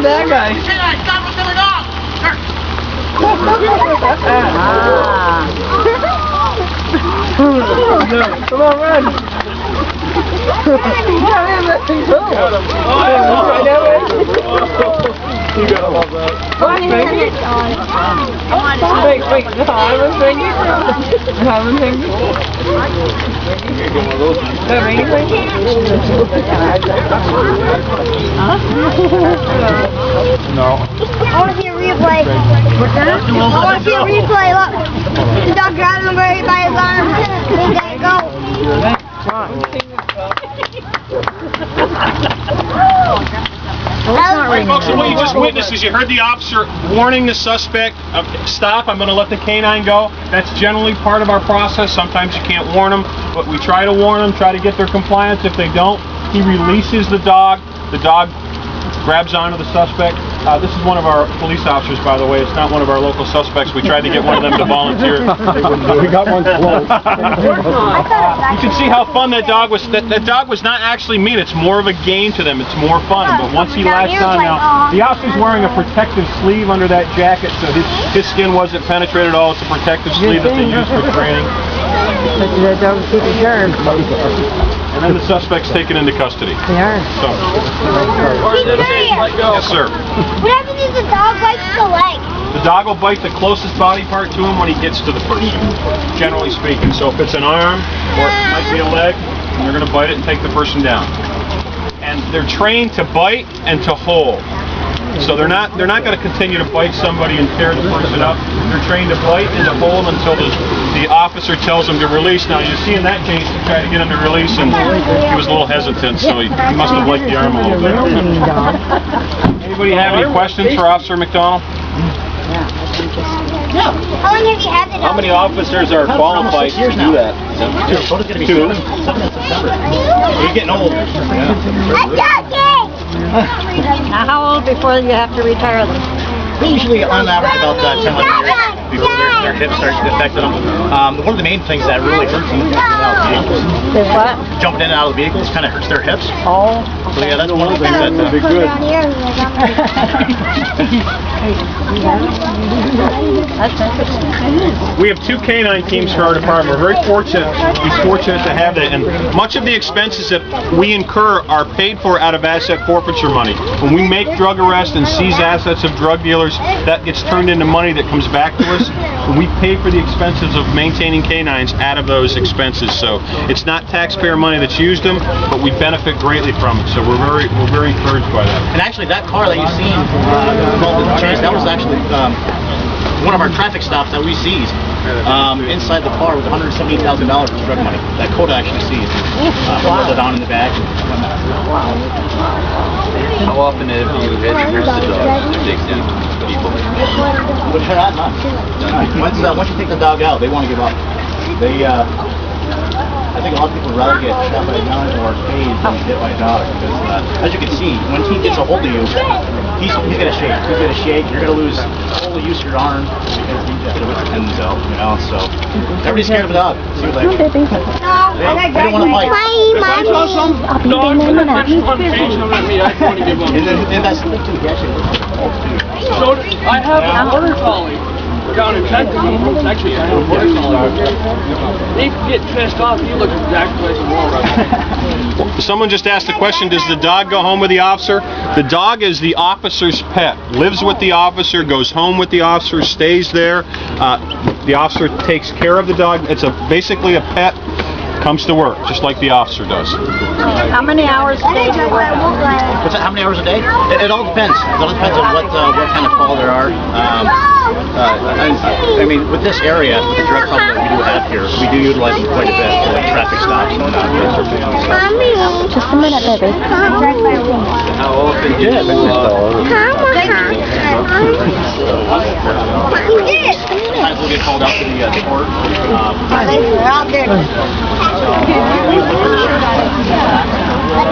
bad guy. Stop with the dog! Come on, run. That thing's hooked. You gotta love that. Wait, the Ivan finger? Ivan finger? The ring finger? Huh? No. I want to see a replay. What's that? I want to see a replay. Look. The dog grabs him right by his arm. And then go. Alright folks, so what you just witnessed is you heard the officer warning the suspect, stop, I'm going to let the canine go. That's generally part of our process. Sometimes you can't warn them, but we try to warn them, try to get their compliance. If they don't, he releases the dog. The dog grabs onto the suspect. This is one of our police officers, by the way. It's not one of our local suspects. We tried to get one of them to volunteer. We got one close. You can see how fun that dog was. That dog was not actually mean. It's more of a game to them. It's more fun. But once he latched on now, the officer's wearing a protective sleeve under that jacket, so his skin wasn't penetrated at all. It's a protective sleeve that they use for training. That dog keep his germs. And then the suspect's taken into custody. Yeah. So. Yes, sir. What happens if the dog bites the leg? The dog will bite the closest body part to him when he gets to the person, generally speaking. So if it's an arm, or it might be a leg, they're going to bite it and take the person down. And they're trained to bite and to hold. So they're not going to continue to bite somebody and tear the person up. They're trained to bite and to hold until the officer tells them to release. Now you see in that case, he tried to get him to release and he was a little hesitant, so he must have liked the arm a little bit. Anybody have any questions for Officer McDonald? How long have you had it? How many officers are qualified to do that? Two. You're getting old. Now, how old before you have to retire them? Usually on average about 10 years before their hips start affecting them. One of the main things that really hurts them is jumping in and out of the vehicles. Kind of hurts their hips. Oh. So yeah, that's one of the things that would be good. That's interesting. We have two canine teams for our department. We're very fortunate to have that, and much of the expenses that we incur are paid for out of asset forfeiture money. When we make drug arrests and seize assets of drug dealers, that gets turned into money that comes back to us. And we pay for the expenses of maintaining canines out of those expenses. So it's not taxpayer money that's used them, but we benefit greatly from it. So we're very encouraged by that. And actually, that car that you've seen called the chase, that was actually one of our traffic stops that we seized. Inside the car was $178,000 of drug money that Coda actually seized. Wow. On in the bag. Wow. How often have you had to nurse the dogs to take down people? But not much. Once you take the dog out, they want to give up. They, I think a lot of people would rather get shot by a gun or tased than hit by a dog. Because, as you can see, when he gets a hold of you, he's going to shake. He's going to shake. You're going to lose all the use of your arm because he's going to whip your tendons out, you know. So everybody's scared of a dog. See what they do. They don't want to fight. And that's the thing too. He actually looks like a wolf too. So I have a border collie down in Texas. Actually, I have a border collie. They get pissed off. You look exactly like a war. Someone just asked the question, does the dog go home with the officer? The dog is the officer's pet. Lives with the officer, goes home with the officer, stays there. The officer takes care of the dog. It's basically a pet. Comes to work, just like the officer does. How many hours a day do you work? What's that, how many hours a day? It all depends. It all depends on what kind of call there are. I mean, with this area, with the direct call that we do have here, we do utilize it quite a bit for like traffic stops and that sort of thing. Just a minute, baby. How often do you Sometimes we'll get called out to the court. They're out there. What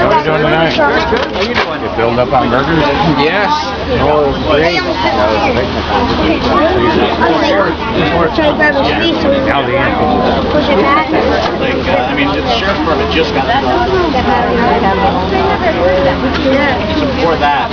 are you doing tonight? You building up on burgers? Yes. Oh, great. Now the end. Push it back. I mean, the sheriff's department just got it done. So before that,